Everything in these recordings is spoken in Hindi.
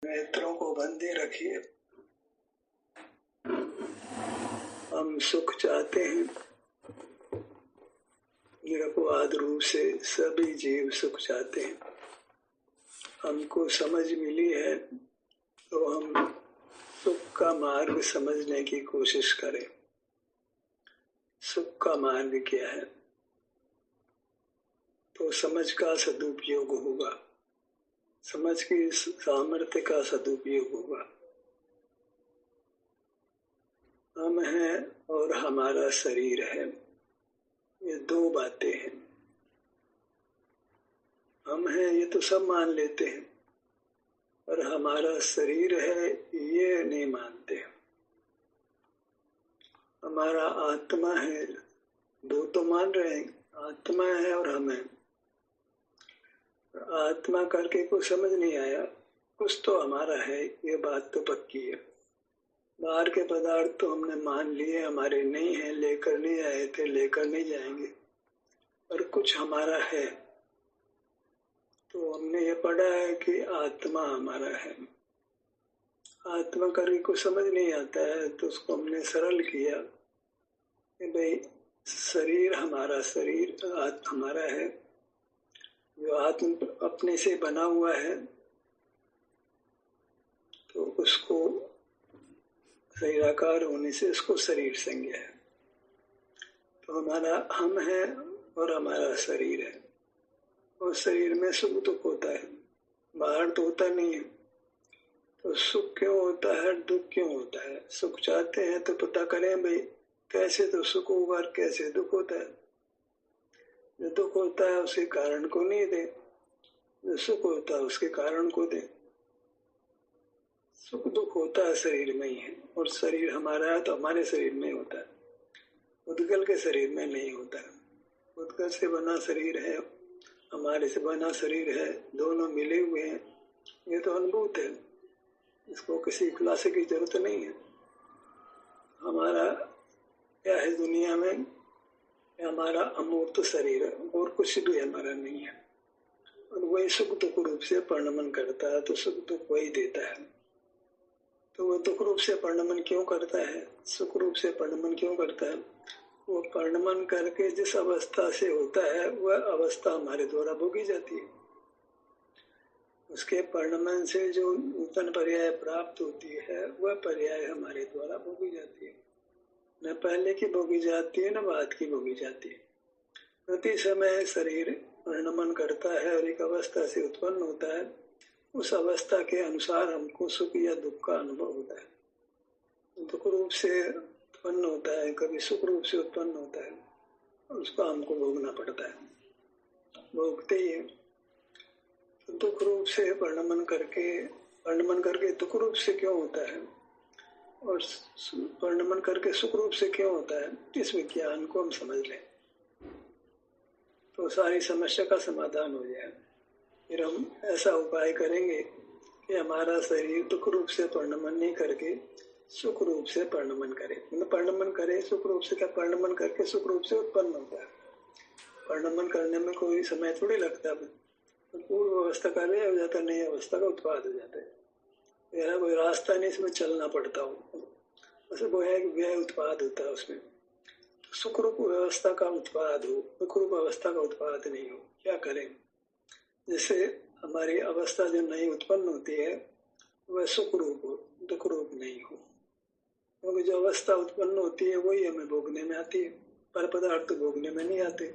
नेत्रों को बंदे रखिए। हम सुख चाहते हैं। निरपवाद रूप से सभी जीव सुख चाहते हैं। हमको समझ मिली है तो हम सुख का मार्ग समझने की कोशिश करें। सुख का मार्ग क्या है? तो समझ का सदुपयोग होगा, समझ की सामर्थ्य का सदुपयोग होगा। हम हैं और हमारा शरीर है, ये दो बातें हैं। हम हैं ये तो सब मान लेते हैं, और हमारा शरीर है ये नहीं मानते। हमारा आत्मा है, दो तो मान रहे हैं, आत्मा है और हम हैं। आत्मा करके कुछ समझ नहीं आया, कुछ तो हमारा है, ये बात तो पक्की है। बाहर के पदार्थ तो हमने मान लिए हमारे नहीं है, लेकर नहीं आए थे, लेकर नहीं जाएंगे, और कुछ हमारा है। तो हमने ये पढ़ा है कि आत्मा हमारा है। आत्मा करके कुछ समझ नहीं आता है तो उसको हमने सरल किया कि भाई शरीर हमारा, शरीर हमारा है, जो आत्म अपने से बना हुआ है, तो उसको शरीराकार होने से उसको शरीर संज्ञा है। तो हमारा हम है और हमारा शरीर है, और शरीर में सुख दुख होता है, बाहर तो होता नहीं है। तो सुख क्यों होता है, दुख क्यों होता है? सुख चाहते हैं तो पता करें भाई कैसे तो सुख होगा और कैसे दुख होता है। जो दुख होता है उसके कारण को नहीं दे, जो सुख होता है उसके कारण को दे। सुख दुख होता है शरीर में ही है, और शरीर हमारा है तो हमारे शरीर में होता है, उद्गल के शरीर में नहीं होता है। उद्गल से बना शरीर है, हमारे से बना शरीर है, दोनों मिले हुए हैं। ये तो अनुभूत है, इसको किसी खुलासे की जरूरत नहीं है। हमारा क्या है दुनिया में, हमारा अमूर्त शरीर है और कुछ भी हमारा नहीं है, और वही सुख दुख रूप से परिणमन करता है। तो सुख दुख वही देता है। तो वह दुख रूप से परिणमन क्यों करता है, सुख रूप से परिणमन क्यों करता है? वो परिणमन करके जिस अवस्था से होता है वह अवस्था हमारे द्वारा भोगी जाती है। उसके परिणमन से जो नूतन पर्याय प्राप्त होती है वह पर्याय हमारे द्वारा भोगी जाती है। न पहले की भोगी जाती है, न बाद की भोगी जाती है। प्रति समय शरीर परिणमन करता है और एक अवस्था से उत्पन्न होता है। उस अवस्था के अनुसार हमको सुख या दुख का अनुभव होता है। दुख रूप से उत्पन्न होता है, कभी सुख रूप से उत्पन्न होता है, और उसको हमको भोगना पड़ता है, भोगते ही है। तो दुख रूप से परिणमन करके दुख रूप से क्यों होता है, और परिणमन करके सुख रूप से क्यों होता है, इस विज्ञान को हम समझ लें तो सारी समस्या का समाधान हो जाए। फिर हम ऐसा उपाय करेंगे कि हमारा शरीर दुख रूप से परिणमन नहीं करके सुख रूप से परिणमन करे। मतलब परिणमन करे सुख रूप से, क्या परिणमन करके सुख रूप से उत्पन्न होता है। परिणमन करने में कोई समय थोड़ी लगता है, पूर्व अवस्था का व्यय हो जाता है, नई अवस्था का उत्पाद हो जाता है। मेरा कोई रास्ता नहीं, इसमें चलना पड़ता हो, बस वो है कि व्यय उत्पाद होता है उसमें। तो सुख रूप अवस्था का उत्पाद हो, दुख रूप अवस्था का उत्पाद नहीं हो, क्या करें? जैसे हमारी अवस्था जो नई उत्पन्न होती है वह सुख रूप हो, दुख रूप नहीं हो। क्योंकि जो अवस्था उत्पन्न होती है वही हमें भोगने में आती है, पर पदार्थ तो भोगने में नहीं आते।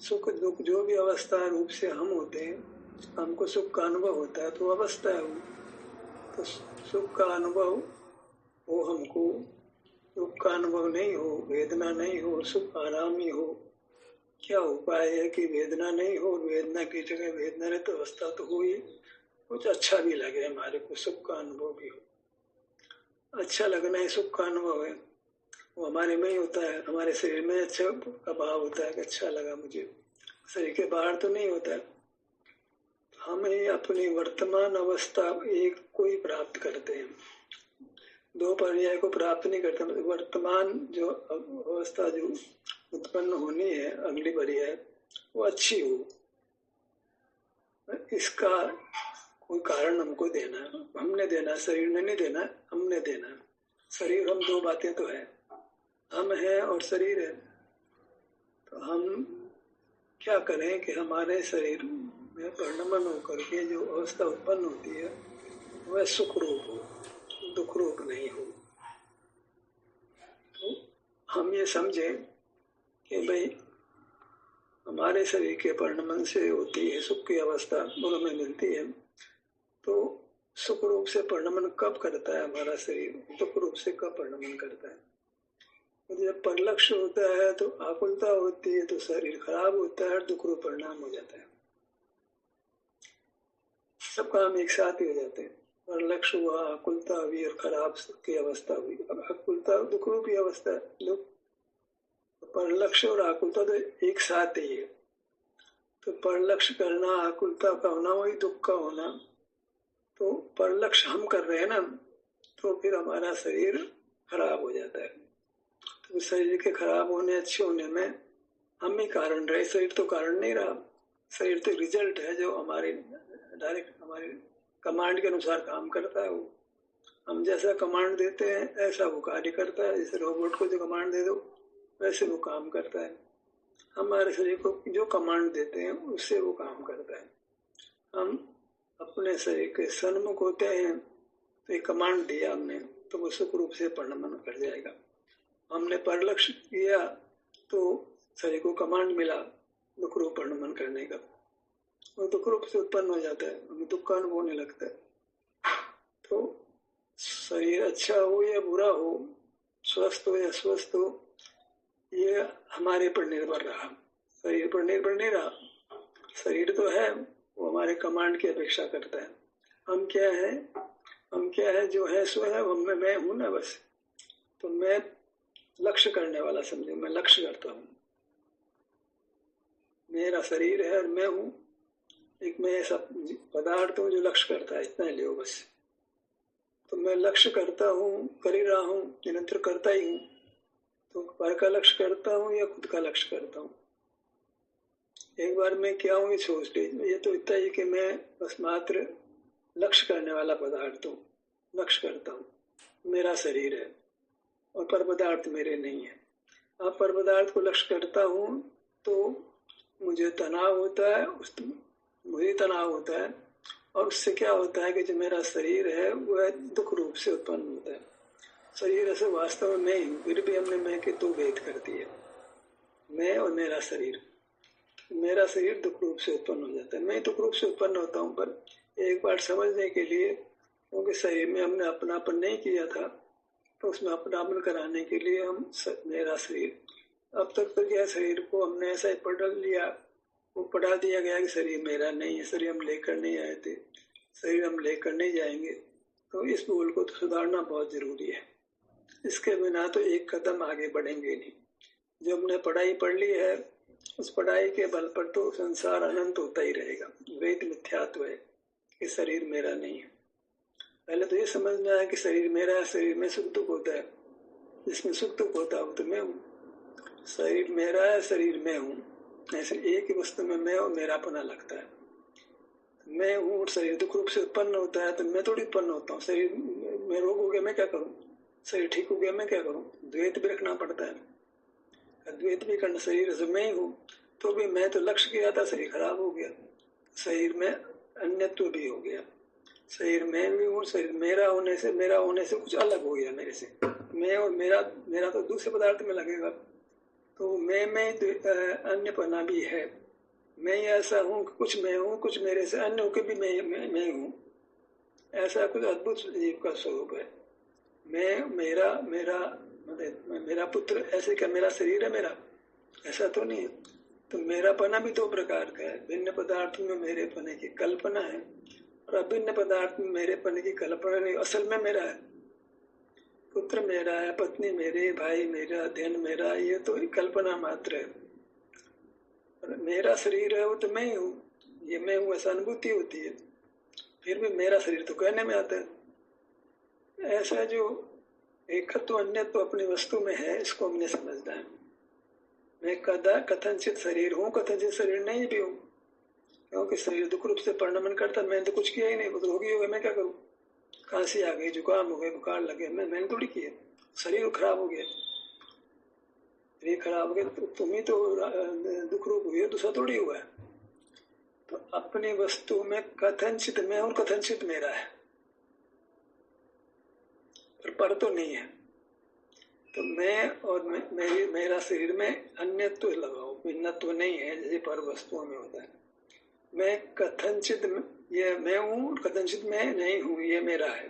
सुख दुख जो भी अवस्था रूप से हम होते हैं, हमको सुख का अनुभव होता है तो अवस्था है वो। तो सुख का अनुभव हो हमको, दुख का अनुभव नहीं हो, वेदना नहीं हो, सुख आराम ही हो। क्या उपाय है कि वेदना नहीं हो, वेदना की जगह वेदना रहित अवस्था तो हो ही, कुछ अच्छा भी लगे हमारे को, सुख का अनुभव भी हो। अच्छा लगना ही सुख का अनुभव है, वो हमारे में ही होता है, हमारे शरीर में अच्छा का भाव होता है कि अच्छा लगा मुझे, शरीर के बाहर तो नहीं होता है। हम ही अपनी वर्तमान अवस्था एक को ही प्राप्त करते हैं, दो पर्याय को प्राप्त नहीं करते। वर्तमान जो अवस्था जो उत्पन्न होनी है अगली पर्याय, वो अच्छी हो, इसका कोई कारण हमको देना, हमने देना, शरीर ने नहीं देना, हमने देना। शरीर हम दो बातें तो है, हम है और शरीर है। तो हम क्या करें कि हमारे शरीर में परिणमन होकर के जो अवस्था उत्पन्न होती है वह सुख रूप हो, दुख रूप नहीं हो। तो हम ये समझें कि भाई हमारे शरीर के परिणमन से होती है सुख की अवस्था, वो हमें मिलती है। तो सुख रूप से परिणमन कब करता है हमारा शरीर, दुख रूप से कब परिणमन करता है? तो जब परलक्ष्य होता है तो आकुलता होती है, तो शरीर खराब होता है, दुख रूप परिणाम हो जाता है। सब काम एक साथ ही हो जाते हैं। परलक्ष्य हुआ, आकुलता हुई और खराब की अवस्था हुई। अब आकुलता दुख रूपी अवस्था है, दुख। परलक्ष्य और आकुलता तो एक साथ ही है। तो परलक्ष्य करना, आकुलता का होना, वही दुख का होना। तो परलक्ष्य हम कर रहे हैं ना, तो फिर हमारा शरीर खराब हो जाता है। तो शरीर के खराब होने, अच्छे होने में हम ही कारण रहे, शरीर तो कारण नहीं रहा। शरीर तो रिजल्ट है जो हमारे डायरेक्ट हमारे कमांड के अनुसार काम करता है। वो हम जैसा कमांड देते हैं ऐसा वो कार्य करता है। जैसे रोबोट को जो कमांड दे दो वैसे वो काम करता है। हमारे शरीर को जो कमांड देते हैं उससे वो काम करता है। हम अपने शरीर के सन्मुख होते हैं, तो एक कमांड दिया हमने, तो वो सुख रूप से परिणमन कर जाएगा। हमने परलक्ष्य किया तो शरीर को कमांड मिला दुख रूप परिणमन करने का, वो दुख रूप से उत्पन्न हो जाता है, हमें दुख का अनुभव होने लगता है। तो शरीर अच्छा हो या बुरा हो, स्वस्थ हो या स्वस्थ हो, ये हमारे पर निर्भर रहा, शरीर पर निर्भर नहीं रहा। शरीर तो है, वो हमारे कमांड की अपेक्षा करता है। हम क्या है, हम क्या है, जो है सो है, हम में मैं हूं ना बस। तो मैं लक्ष्य करने वाला समझो, मैं लक्ष्य करता हूँ। मेरा शरीर है और मैं हूँ, एक मैं ऐसा पदार्थ हूँ जो लक्ष्य करता है, इतना लियो बस। तो मैं लक्ष्य करता हूँ, कर ही रहा हूँ, निरंतर करता ही हूँ। तो पर का लक्ष्य करता हूँ या खुद का लक्ष्य करता हूँ? एक बार मैं क्या हूँ ये सोच लीजिए। ये तो इतना ही कि मैं बस मात्र लक्ष्य करने वाला पदार्थ हूँ, लक्ष्य करता हूँ, मेरा शरीर है और पर पदार्थ मेरे नहीं है। अब पर पदार्थ को लक्ष्य करता हूँ तो मुझे तनाव होता है, मुझे तनाव होता है, और उससे क्या होता है कि जो मेरा शरीर है वह दुख रूप से उत्पन्न होता है। शरीर ऐसे वास्तव में मैं ही हूँ, फिर भी हमने मैं के दो भेद कर दिए, मैं और मेरा शरीर। मेरा शरीर दुख रूप से उत्पन्न हो जाता है, मैं दुख रूप से उत्पन्न होता हूँ। पर एक बार समझने के लिए, क्योंकि शरीर में हमने अपनापन नहीं किया था, तो उसमें अपनापन कराने के लिए हम मेरा शरीर, अब तक तो क्या शरीर को हमने ऐसा ही पढ़ लिया, वो पढ़ा दिया गया कि शरीर मेरा नहीं है, शरीर हम लेकर नहीं आए थे, शरीर हम लेकर नहीं जाएंगे। तो इस भूल को तो सुधारना बहुत जरूरी है। इसके बिना तो एक कदम आगे बढ़ेंगे नहीं। जो हमने पढ़ाई पढ़ ली है, उस पढ़ाई के बल पर तो संसार अनंत होता ही रहेगा। वेद मिथ्यात्व है कि शरीर मेरा नहीं है। पहले तो ये समझना है कि शरीर मेरा है, शरीर में सुख दुख होता है, जिसमें सुख दुख होता है तो मैं हूँ। शरीर मेरा है, शरीर मैं हूँ, ऐसे एक ही वस्तु में मैं और मेरापना लगता है। मैं हूँ और शरीर दुख रूप से उत्पन्न होता है, तो मैं थोड़ी उत्पन्न होता हूँ। शरीर में रोग हो गया मैं क्या करूँ, शरीर ठीक हो गया मैं क्या करूँ? द्वैत भी रखना पड़ता है, अद्वैत भी करना। शरीर से मैं ही हूँ, तो भी मैं तो लक्ष्य किया था, शरीर खराब हो गया, शरीर में अन्यत्व भी हो गया। शरीर मैं भी हूँ, शरीर मेरा होने से कुछ अलग हो गया मेरे से। मैं और मेरा तो दूसरे पदार्थ में लगेगा, तो मैं अन्य पना भी है। मैं ऐसा हूँ कि कुछ मैं हूँ, कुछ मेरे से अन्य होकर भी मैं हूँ। ऐसा कुछ अद्भुत जीव का स्वरूप है। मेरा पुत्र, ऐसे क्या मेरा शरीर है मेरा? ऐसा तो नहीं है। तो मेरा पना भी दो प्रकार का है। भिन्न पदार्थ में मेरे पने की कल्पना है, और अभिन्न पदार्थ में मेरे पने की कल्पना नहीं, असल में मेरा है। पुत्र मेरा है, पत्नी मेरे, भाई मेरा, धन मेरा, ये तो कल्पना मात्र है। और मेरा शरीर है वो तो मैं ही हूँ, ये मैं हूँ ऐसा अनुभूति होती है। फिर भी मेरा शरीर तो कहने में आता है। ऐसा जो एकत्व अन्यत्व अपनी वस्तु में है, इसको हमने समझना है। मैं कथनचित शरीर हूँ, कथनचित शरीर नहीं भी हूँ। क्योंकि शरीर दुख रूप से परिणमन करता, मैंने तो कुछ किया ही नहीं, वो तो रोगी हो गया, मैं क्या करूँ, खांसी आ गई, जुकाम हो गया, बुखार लगे, मैंने थोड़ी किया, शरीर खराब हो गया, शरीर खराब हो गया तो तुम ही तो दुख रूप हुई है, दूसरा थोड़ी हुआ है। तो अपनी वस्तु में कथनचित मैं और कथनचित मेरा है, पर तो नहीं है। तो मैं और मेरा शरीर में अन्यत्व लगाओ, भिन्नत्व नहीं है जैसे पर वस्तुओं में होता है। मैं कथनचित ये मैं हूँ, कथनचित मैं नहीं हूँ, ये मेरा है।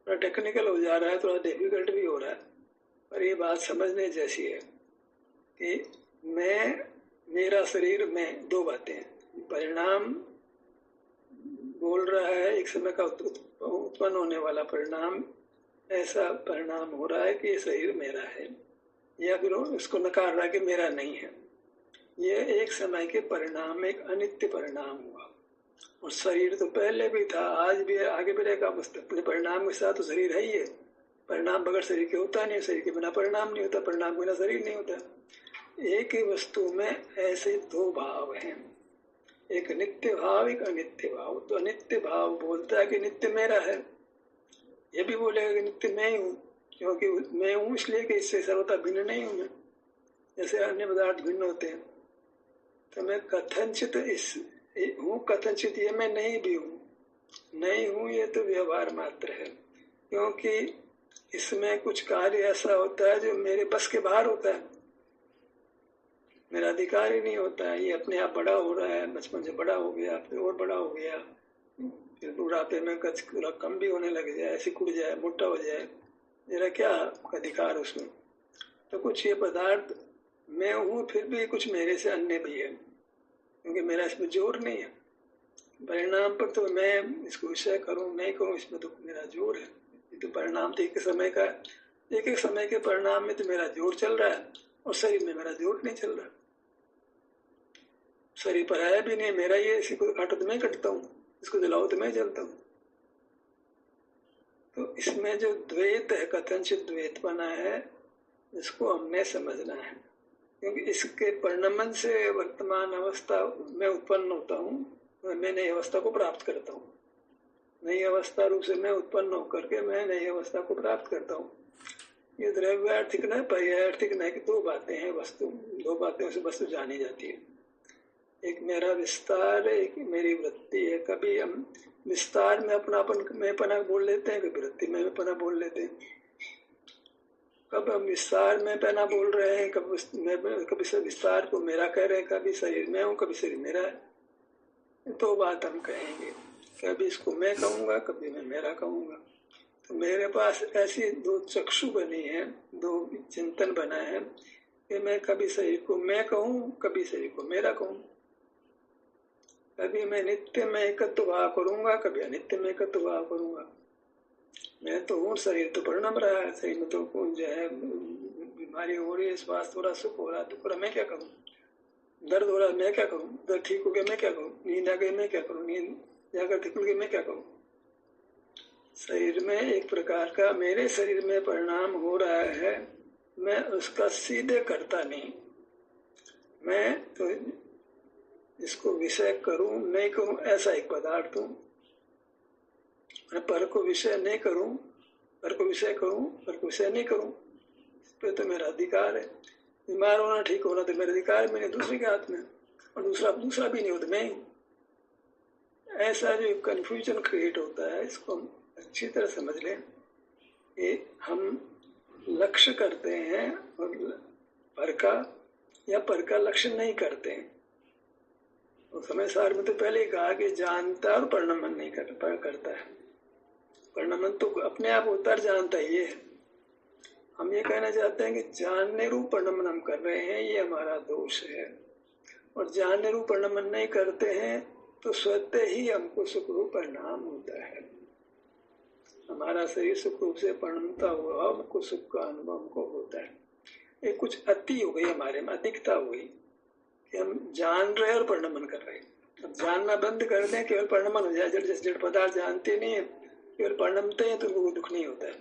थोड़ा टेक्निकल हो जा रहा है, थोड़ा डिफिकल्ट भी हो रहा है, पर ये बात समझने जैसी है कि मैं, मेरा शरीर में दो बातें हैं। परिणाम बोल रहा है, एक समय का उत्पन्न होने वाला परिणाम, ऐसा परिणाम हो रहा है कि ये शरीर मेरा है, या फिर उसको नकार रहा है कि मेरा नहीं है। ये एक समय के परिणाम, एक अनित्य परिणाम हुआ। और शरीर तो पहले भी था, आज भी है, आगे भी रहेगा। अपने परिणाम के साथ तो शरीर है ही है। परिणाम बगैर शरीर के होता नहीं, शरीर के बिना परिणाम नहीं होता, परिणाम के बिना शरीर नहीं होता। एक ही वस्तु में ऐसे दो भाव हैं, एक नित्य भाव, एक अनित्य भाव। तो अनित्य भाव बोलता है कि नित्य मेरा है, ये भी बोलेगा कि नित्य मैं ही हूँ, क्योंकि मैं हूँ इसलिए कि इससे सर्वथा भिन्न नहीं हूँ मैं, जैसे अन्य पदार्थ भिन्न होते हैं। तो मैं कथनचित इस हूँ, कथनचित ये मैं नहीं भी हूँ। नहीं हूँ ये तो व्यवहार मात्र है, क्योंकि इसमें कुछ कार्य ऐसा होता है जो मेरे बस के बाहर होता है, मेरा अधिकार ही नहीं होता है। ये अपने आप बड़ा हो रहा है, बचपन से बड़ा हो गया, फिर और बड़ा हो गया, फिर बुढ़ापे में थोड़ा कम भी होने लग जाए, सिकुड़ जाए, मोटा हो जाए, मेरा क्या अधिकार उसमें। तो कुछ ये पदार्थ मैं हूँ, फिर भी कुछ मेरे से अन्य भी है, क्योंकि मेरा इसमें जोर नहीं है। परिणाम पर तो मैं इसको विषय करूँ नहीं करूँ, इसमें तो मेरा जोर है। ये तो परिणाम तो एक समय का, एक एक समय के परिणाम में तो मेरा जोर चल रहा है, और शरीर में मेरा जोर नहीं चल रहा। शरीर पर आया भी नहीं, मेरा ये, इसी को काटो तो मैं कटता हूँ, इसको जलाओ तो मैं जलता हूँ। तो इसमें जो द्वैत है, कथनचित द्वैत बना है, इसको हमने समझना है, क्योंकि इसके परिणमन से वर्तमान अवस्था में उत्पन्न होता हूँ, मैं नई अवस्था को प्राप्त करता हूँ। नई अवस्था रूप से मैं उत्पन्न होकर के मैं नई अवस्था को प्राप्त करता हूँ। ये द्रव्यार्थिक न पर्यायार्थिक न कि दो बातें हैं, वस्तु दो बातें से वस्तु जानी जाती है। एक मेरा विस्तार है, एक मेरी वृत्ति है। कभी हम विस्तार में अपनापन मैं पना बोल लेते हैं, कभी वृत्ति में पना बोल लेते हैं। कब हम विस्तार में पना बोल रहे हैं, कभी विस्तार को मेरा कह रहे हैं, कभी शरीर में हूँ, कभी शरीर मेरा है। तो बात हम कहेंगे, कभी इसको मैं कहूँगा, कभी मैं मेरा कहूँगा। तो मेरे पास ऐसी दो चक्षु बनी है, दो चिंतन बना है कि मैं कभी शरीर को मैं कहूँ, कभी शरीर को मेरा कहूँ। कभी मैं नित्य में एकत्व भाव करूंगा, कभी अनित्य में एकत्व भाव करूंगा। मैं तो हूँ, शरीर तो परिणम रहा है, शरीर में तो जो है बीमारी हो रही है, स्वास्थ्य हो रहा, सुख हो रहा, दुख हो रहा, मैं क्या करूँ। दर्द हो रहा, मैं क्या करूँ। दर्द ठीक हो गया, मैं क्या करूँ। नींद आ गई, मैं क्या करूँ। नींद जाकर ठीक हो गई, मैं क्या करूँ। शरीर में एक प्रकार का मेरे शरीर में परिणाम हो रहा है, मैं उसका सीधे करता नहीं। मैं तो इसको विषय करूं नहीं करूं, ऐसा एक पदार्थ हूं। मैं पर को विषय नहीं करूं, पर को विषय करूं, पर को विषय नहीं करूं, इस पे तो मेरा अधिकार है। बीमार होना, ठीक होना तो मेरा अधिकार, मैंने दूसरे के हाथ में, और दूसरा भी नहीं हो तो मैं ही। ऐसा जो कंफ्यूजन क्रिएट होता है, इसको हम अच्छी तरह समझ लें कि हम लक्ष्य करते हैं और पर का या पर का लक्ष्य नहीं करते हैं। तो समय सार में तो पहले ही कहा कि जानता और परिणमन नहीं करता है। परिणमन तो अपने आप होता है, जानता ये है। हम ये कहना चाहते हैं कि जानने रूप परिणमन हम कर रहे हैं, ये हमारा दोष है। और जानने रूप परिणमन नहीं करते हैं तो स्वतः ही हमको सुख रूप परिणाम होता है। हमारा शरीर सुख रूप से परिणमता हुआ, हमको सुख का अनुभव हमको होता है। ये कुछ अति हो गई हमारे में, अधिकता हो गई कि हम जान रहे और परिणमन कर रहे हैं। अब जानना बंद कर दें, केवल परिणमन हो जाए। जड़ पदार्थ जानते नहीं है, केवल परिणमते हैं, तो उनको दुख नहीं होता है।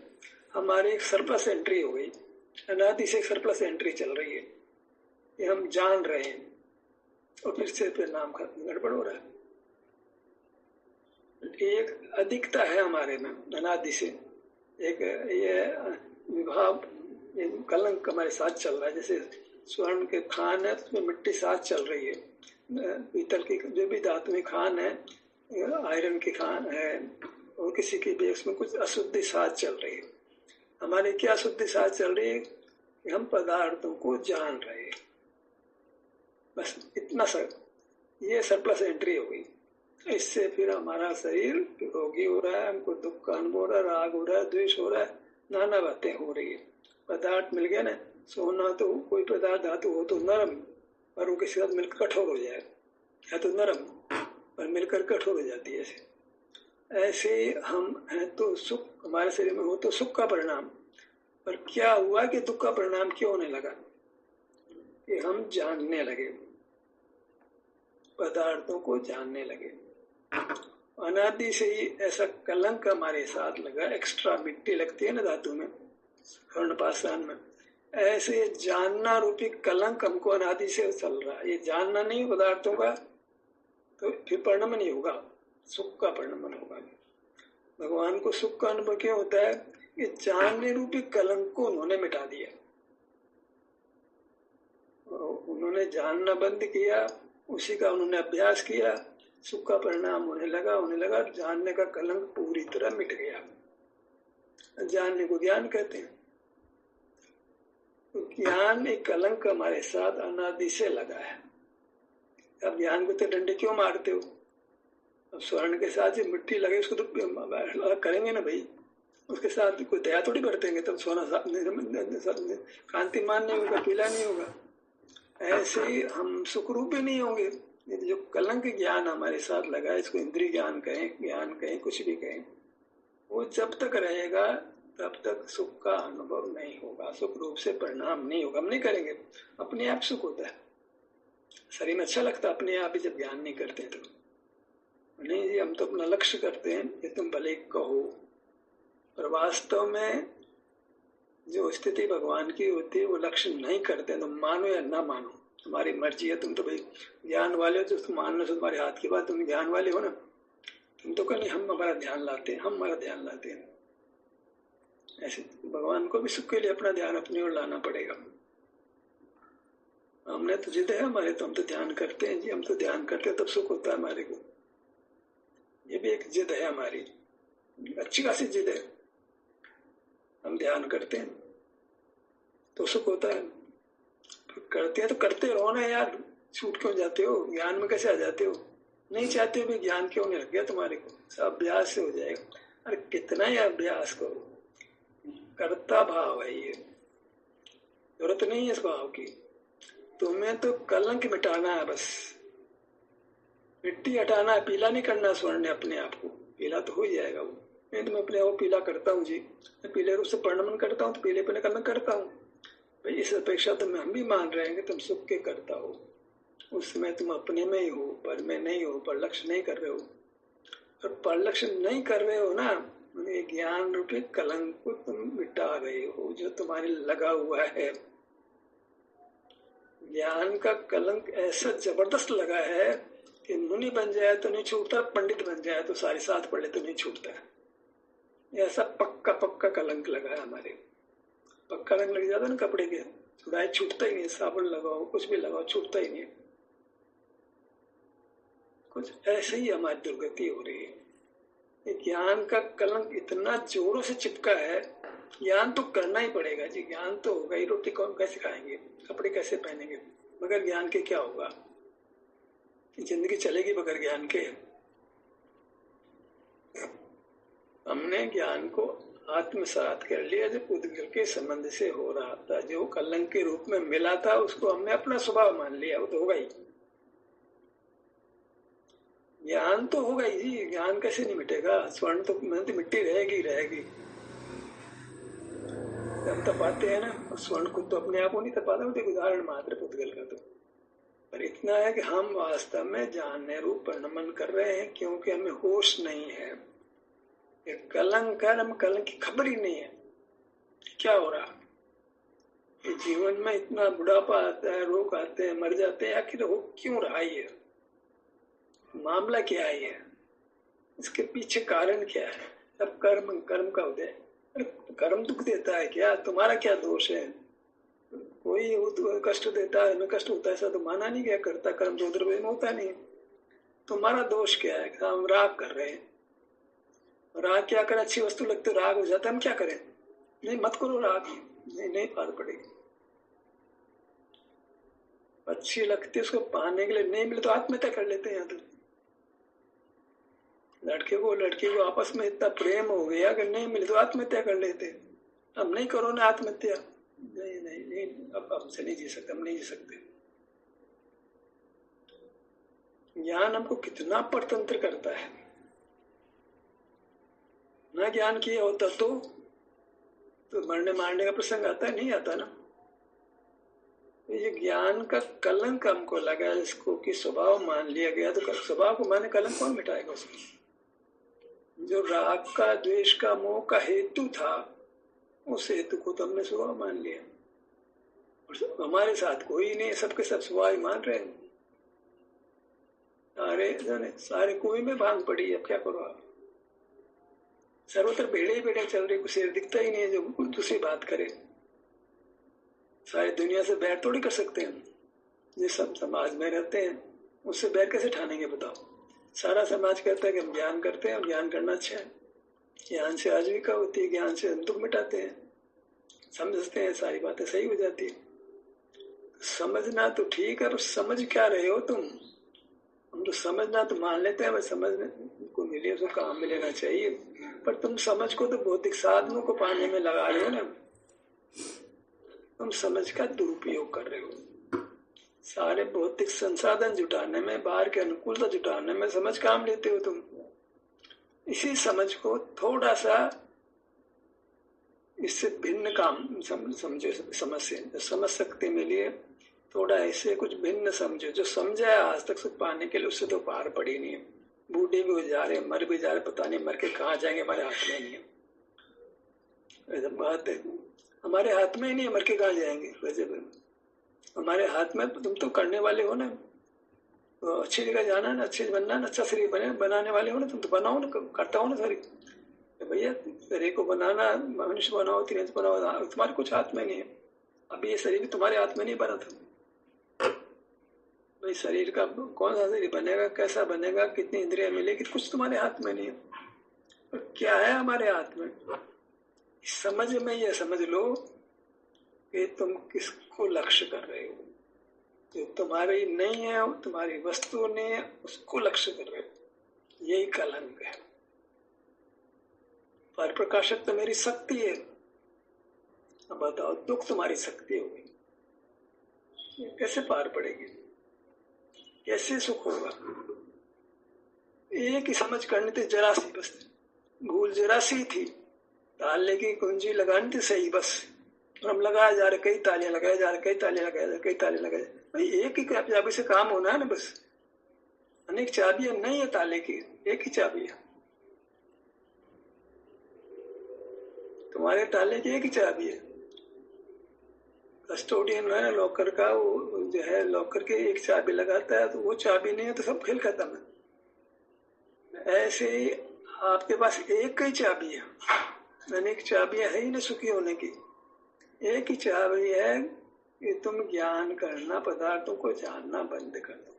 हमारी एक सरप्लस एंट्री हो गई, अनादि से एक सरप्लस एंट्री चल रही है कि हम जान रहे हैं। और फिर से परिणाम गड़बड़ हो रहा है। एक अधिकता है हमारे में अनादि से, एक ये विभाव, ये कलंक हमारे साथ चल रहा है। जैसे स्वर्ण के खान है, उसमें मिट्टी साथ चल रही है, पीतल की जो भी धातु में खान है, आयरन की खान है, और किसी की भी उसमें कुछ अशुद्धि साथ चल रही है। हमारी क्या अशुद्धि साथ चल रही है कि हम पदार्थों को जान रहे हैं, बस इतना सर, ये सरप्लस एंट्री हो गई। इससे फिर हमारा शरीर रोगी हो रहा है, हमको दुख का अनुभव हो रहा है, राग हो रहा है, द्वेष हो रहा है, नाना बातें हो रही है। पदार्थ मिल गया ना, सोना तो कोई पदार्थ धातु हो तो नरम, पर वो किसी साथ मिलकर कठोर हो जाए, या तो नरम पर मिलकर कठोर हो जाती है। ऐसे हम हैं तो सुख हमारे शरीर में हो तो सुख का परिणाम, पर क्या हुआ कि दुख का परिणाम क्यों होने लगा कि हम जानने लगे, पदार्थों को जानने लगे। अनादि से ही ऐसा कलंक हमारे साथ लगा, एक्स्ट्रा मिट्टी लगती है ना धातु में, स्वर्ण पाषाण में, ऐसे जानना रूपी कलंक हमको अनादि से चल रहा है। ये जानना नहीं पदार्थों का तो फिर परिणाम नहीं होगा, सुख का परिणाम होगा। भगवान को सुख का अनुभव क्यों होता है? ये जानने रूपी कलंक को उन्होंने मिटा दिया। उन्होंने जानना बंद किया, उसी का उन्होंने अभ्यास किया, सुख का परिणाम होने लगा, जानने का कलंक पूरी तरह मिट गया। जानने को ज्ञान कहते हैं। तो ज्ञान एक कलंक हमारे साथ अनादि से लगा है। अब ज्ञान को तो डंडे क्यों मारते हो? अब स्वर्ण के साथ जो मिट्टी लगे उसको तो करेंगे ना भाई, उसके साथ कोई दया थोड़ी बरतेंगे, तब सोना कांतिमान नहीं होगा, पीला नहीं होगा। ऐसे ही हम सुखरूप भी नहीं होंगे। जो कलंक ज्ञान हमारे साथ लगा है, इसको इंद्रिय ज्ञान कहें, कुछ भी कहें, वो जब तक रहेगा तब तक सुख का अनुभव नहीं होगा, सुख रूप से परिणाम नहीं होगा। हम नहीं करेंगे, अपने आप सुख होता है, शरीर में अच्छा लगता है अपने आप ही, जब ज्ञान नहीं करते तो नहीं जी, हम तो अपना लक्ष्य करते हैं, ये तुम भले कहो, पर वास्तव में जो स्थिति भगवान की होती है वो लक्ष्य नहीं करते। तुम मानो या ना मानो, तुम्हारी मर्जी है। तुम तो भाई ज्ञान वाले हो, तो तुम मान लो, तुम्हारे हाथ की बात, तुम ज्ञान वाले हो ना। तुम तो कहनी हम हमारा ध्यान लाते हैं, ऐसे भगवान को भी सुख के लिए अपना ध्यान अपनी ओर लाना पड़ेगा। हमने तो जिद है हमारे, तो हम तो ध्यान करते हैं जी, हम तो ध्यान करते हैं तब सुख होता है हमारे को। ये भी एक जिद है हमारी, अच्छी खासी जिद है। हम ध्यान करते हैं तो सुख होता है, करते हैं तो करते रहो ना यार, छूट क्यों जाते हो? ज्ञान में कैसे आ जाते हो? नहीं चाहते हो भी, ज्ञान क्यों नहीं लग गया तुम्हारे को? सब अभ्यास से हो जाएगा। अरे कितना ही अभ्यास करो, कर्ता भाव है ये, जरूरत नहीं है इस भाव की। तुम्हें तो कलंक मिटाना है, बस मिट्टी हटाना है, पीला नहीं करना स्वर्ण ने अपने आप को। पीला तो हो ही जाएगा वो, नहीं तो मैं अपने आप पीला करता हूँ जी, मैं पीले रूप से परिणमन करता हूँ, तो पीले पीले का मैं करता हूँ भाई। इस अपेक्षा तो हम भी मान रहे हैं कि तुम सुख के करता हो, उस समय तुम अपने में ही हो, पर में नहीं हो, पर लक्ष्य नहीं कर रहे हो। और पर लक्ष्य नहीं कर रहे हो ना, ज्ञान रूपी कलंक को तुम मिटा रहे हो जो तुम्हारे लगा हुआ है। ज्ञान का कलंक ऐसा जबरदस्त लगा है कि मुनि बन जाए तो नहीं छूटता, पंडित बन जाए तो सारे साथ पढ़े तो नहीं छूटता है। ऐसा पक्का कलंक लगा है हमारे। पक्का रंग लग जाता है ना कपड़े के, छुड़ाए छूटता ही नहीं, साबुन लगाओ कुछ भी लगाओ छूटता ही नहीं। कुछ ऐसे ही हमारी दुर्गति हो रही है। ज्ञान का कलंक इतना जोरों से चिपका है, ज्ञान तो करना ही पड़ेगा जी, ज्ञान तो होगा ही। रोटी कौन कैसे खाएंगे, कपड़े कैसे पहनेंगे, मगर ज्ञान के क्या होगा? जिंदगी चलेगी बगैर ज्ञान के? हमने ज्ञान को आत्मसात कर लिया, जो उद्गल के संबंध से हो रहा था, जो कलंक के रूप में मिला था, उसको हमने अपना स्वभाव मान लिया। वो तो होगा ही, ज्ञान तो होगा ही जी। ज्ञान कैसे नहीं मिटेगा? स्वर्ण तो मिट्टी रहेगी। हम तपाते हैं ना, स्वर्ण को तो अपने आप को नहीं तपाता, वो तो उदाहरण मात्र पुद्गल का। तो पर इतना है कि हम वास्तव में जानने रूप परिणमन कर रहे हैं, क्योंकि हमें होश नहीं है। कलंक है, हम कलंक की खबर ही नहीं है क्या हो रहा। कि जीवन में इतना बुढ़ापा आता है, रोग आते हैं, मर जाते हैं, आखिर हो क्यों रहा है? मामला क्या है? इसके पीछे कारण क्या है? अब कर्म का उदय। कर्म दुख देता है क्या? तुम्हारा क्या दोष है? कोई कष्ट देता है, हमें कष्ट होता है ऐसा तो माना नहीं गया। करता कर्म तो उधर में होता नहीं। तुम्हारा दोष क्या है? हम राग कर रहे हैं। राग क्या करें? अच्छी वस्तु लगती राग हो जाता है, हम क्या करें? नहीं, मत करो राग। नहीं पार पड़ेगी। अच्छी लगती है, उसको पाने के लिए नहीं मिले तो आत्महत्या कर लेते हैं। तो लड़के को लड़की को आपस में इतना प्रेम हो गया कि नहीं मिले तो आत्महत्या कर लेते हैं। अब नहीं करो ना आत्महत्या। नहीं नहीं नहीं, अब हमसे नहीं जी सकते, हम नहीं जी सकते। ज्ञान हमको कितना परतंत्र करता है। ना ज्ञान किया होता तो मरने मारने का प्रसंग आता है? नहीं आता ना। ये ज्ञान का कलंक हमको लगा, इसको कि स्वभाव मान लिया गया, तो स्वभाव को माने कलंक कौन मिटाएगा उसको? जो राग का, द्वेष का, मोह का हेतु था, उस हेतु को तो हमने स्वभाव मान लिया। और हमारे साथ कोई नहीं, सबके सब स्वभाव मान रहे हैं। सारे कुएं में भांग पड़ी। अब क्या करो आप? सर्वत्र भेड़े ही भेड़े चल रहे, कुछ शेर दिखता ही नहीं है जो दूसरी बात करे। सारी दुनिया से बैर थोड़ी कर सकते हैं। जिस सब समाज में रहते हैं उससे बैर कैसे ठानेंगे बताओ? सारा समाज कहता है कि हम ज्ञान करते हैं और ज्ञान करना अच्छा है, ज्ञान से आजीविका होती है, ज्ञान से दुख मिटाते हैं, समझते हैं, सारी बातें सही हो जाती है। समझना तो ठीक है, पर समझ क्या रहे हो तुम? हम तो समझना तो मान लेते हैं, समझने को मिले उसको काम में लेना चाहिए, पर तुम समझ को तो भौतिक साधनों को पाने में लगा रहे हो ना। तुम समझ का दुरुपयोग कर रहे हो। सारे भौतिक संसाधन जुटाने में, बाहर के अनुकूलता जुटाने में समझ काम लेते हो तुम। इसी समझ को थोड़ा सा इससे भिन्न काम समझो। समझ सकते मिलिए थोड़ा ऐसे कुछ भिन्न समझो। जो समझा है आज तक सुख पाने के लिए, उससे तो पार पड़ी नहीं है। बूढ़े भी हो जा रहे, मर भी जा रहे, पता नहीं मर के कहाँ जाएंगे, हमारे हाथ में नहीं है। बात है हमारे हाथ में ही नहीं है, मर के कहाँ जाएंगे। वैसे हमारे हाथ में, तुम तो करने वाले हो ना, तो अच्छी जगह जाना ना, अच्छे बनना ना, अच्छा शरीर बनाने वाले हो ना, तुम तो बनाओ ना, करता हो ना शरीर। भैया शरीर को बनाना, मनुष्य बनाओ, त्रिंश बनाओ, तुम्हारे कुछ हाथ में नहीं है। अभी ये शरीर तुम्हारे हाथ में नहीं बना था भाई। शरीर का कौन सा शरीर बनेगा, कैसा बनेगा, कितनी इंद्रियां मिलेगी, कुछ तुम्हारे हाथ में नहीं है। और क्या है हमारे हाथ में? समझ में यह समझ लो कि तुम किसको लक्ष्य कर रहे हो। जो तुम्हारी नहीं है, तुम्हारी वस्तु नहीं है, उसको लक्ष्य कर रहे हो। यही कलंक है। पर प्रकाशक तो मेरी शक्ति है। अब बताओ, दुख तुम्हारी शक्ति होगी, कैसे पार पड़ेगी? कैसे सुख होगा? एक ही समझ करनी थी, जरा सी बस भूल जरा सी थी। ताले की कुंजी लगानी थी सही बस, और हम लगाए जा रहे, कई तालियां लगाए जा रहे, कई तालियां लगाए जा रहे, कई ताले लगाए। भाई एक ही चाबी से काम होना है ना बस। अनेक चाबियां नहीं है ताले की, एक ही चाबी है। तुम्हारे ताले की एक ही चाबी है। कस्टोडियन है ना लॉकर का, वो जो है लॉकर के एक चाबी लगाता है, तो वो चाबी नहीं है तो सब खेल खत्म है। ऐसे ही आपके पास एक ही चाबी है, अनेक चाबियां है ही ना सुखी होने की। एक ही चाबी है कि तुम ज्ञान करना, पदार्थों को जानना बंद कर दो।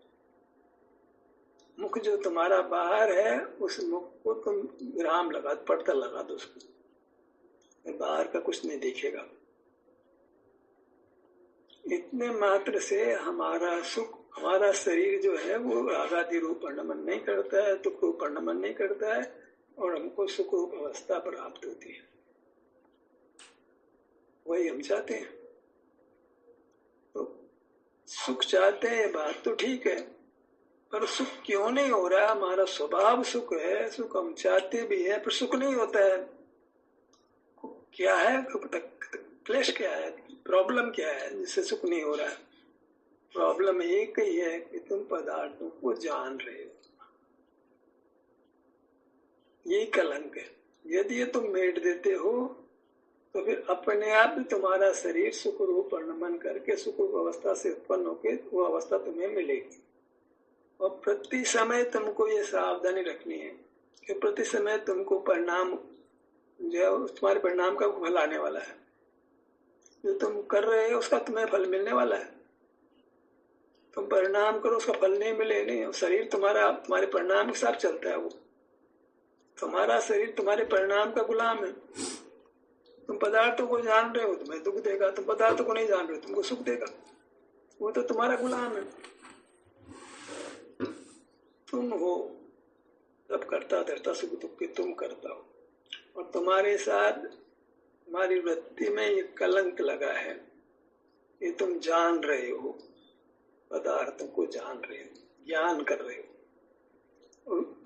मुख जो तुम्हारा बाहर है, उस मुख को तुम विराम लगा, पर्दा लगा दो उसको, बाहर का कुछ नहीं दिखेगा। इतने मात्र से हमारा सुख, हमारा शरीर जो है वो रागादि रूप वर्णमन नहीं करता है, दुख रूप वर्णमन नहीं करता है, और हमको सुख रूप अवस्था प्राप्त होती है। वही हम चाहते हैं। तो सुख चाहते हैं, बात तो ठीक है, पर सुख क्यों नहीं हो रहा? हमारा स्वभाव सुख है, सुख हम चाहते भी है, पर सुख नहीं होता है। क्या है क्लेश? क्या है प्रॉब्लम? क्या है जिससे सुख नहीं हो रहा है? प्रॉब्लम एक ही है कि तुम पदार्थों को जान रहे हो। यही कलंक है। यदि ये तुम मेट देते हो तो फिर अपने आप भी तुम्हारा शरीर सुख रूप नमन करके सुख रूप अवस्था से उत्पन्न होकर वो अवस्था तुम्हें मिलेगी। और प्रति समय तुमको ये सावधानी रखनी है कि प्रति समय तुमको परिणाम जो है तुम्हारे परिणाम का फल आने वाला है। जो तुम कर रहे हो उसका तुम्हें फल मिलने वाला है। तुम परिणाम करो उसका फल नहीं मिले नहीं। शरीर तुम्हारा तुम्हारे परिणाम के साथ चलता है। वो तुम्हारा शरीर तुम्हारे परिणाम का गुलाम है। तुम पदार्थों को जान रहे हो तुम्हें दुख देगा, तुम पदार्थों को नहीं जान रहे हो तुमको सुख देगा। वो तो तुम्हारा गुलाम है। तुम हो सब करता धरता सुख दुख के तुम करता हो। और तुम्हारे साथ तुम्हारी वृत्ति में ये कलंक लगा है। ये तुम जान रहे हो, पदार्थों को जान रहे हो, ज्ञान कर रहे हो।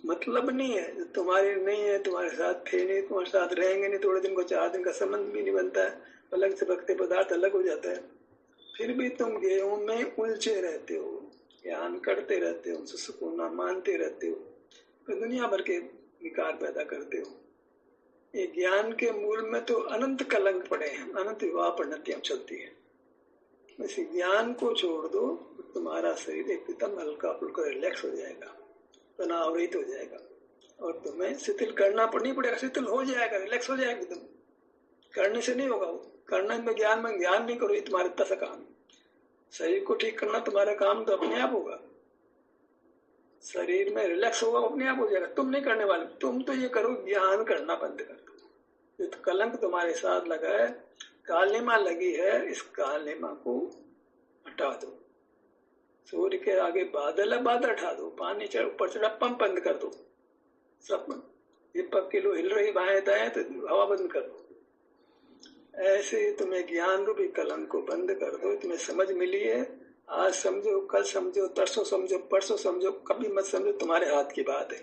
मतलब नहीं है जो तुम्हारे नहीं है, तुम्हारे साथ थे नहीं, तुम्हारे साथ रहेंगे नहीं, थोड़े दिन को 4 दिन का संबंध भी नहीं बनता है, अलग से भक्ति पदार्थ अलग हो जाता है, फिर भी तुम गेहूं में उलझे रहते हो, ज्ञान करते रहते हो, उनसे सुकून मानते रहते हो, फिर दुनिया भर के विकार पैदा करते हो। ये ज्ञान के मूल में तो अनंत कलंक पड़े हैं, अनंत विवाह परिणतियां चलती है। इस ज्ञान को छोड़ दो, तुम्हारा शरीर एकदम हल्का फुल्का रिलैक्स हो जाएगा, तनाव रहित हो जाएगा और तुम्हें शिथिल करना नहीं पड़ेगा। शिथिल हो जाएगा, रिलैक्स हो जाएगा एकदम। करने से नहीं होगा। वो करने में ज्ञान नहीं करो, ये तुम्हारे इतना सा काम। शरीर को ठीक करना तुम्हारा काम तो अपने आप होगा। शरीर में रिलैक्स होगा, अपने आप हो जाएगा। तुम नहीं करने वाले। तुम तो ये करो, ज्ञान करना बंद कर दो। तो कलंक तुम्हारे साथ लगा है, कालिमा लगी है, इस कालिमा को हटा दो। सूर्य के आगे बादल है, बादल हटा दो। पानी चढ़ ऊपर चढ़ा, पंप बंद कर दो। सब दीपक किलो हिल रही बाएं दाएं तो हवा बंद कर दो। ऐसे तुम्हें ज्ञान रूपी कलंक को बंद कर दो। तुम्हें समझ मिली है, आज समझो, कल समझो, तरसों समझो, परसों समझो, कभी मत समझो, तुम्हारे हाथ की बात है।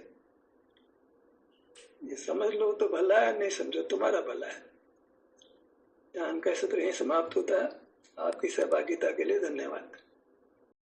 ये समझ लो तो भला है, नहीं समझो तुम्हारा भला है। ज्ञान का सत्र यहीं समाप्त होता है। आपकी सहभागिता के लिए धन्यवाद।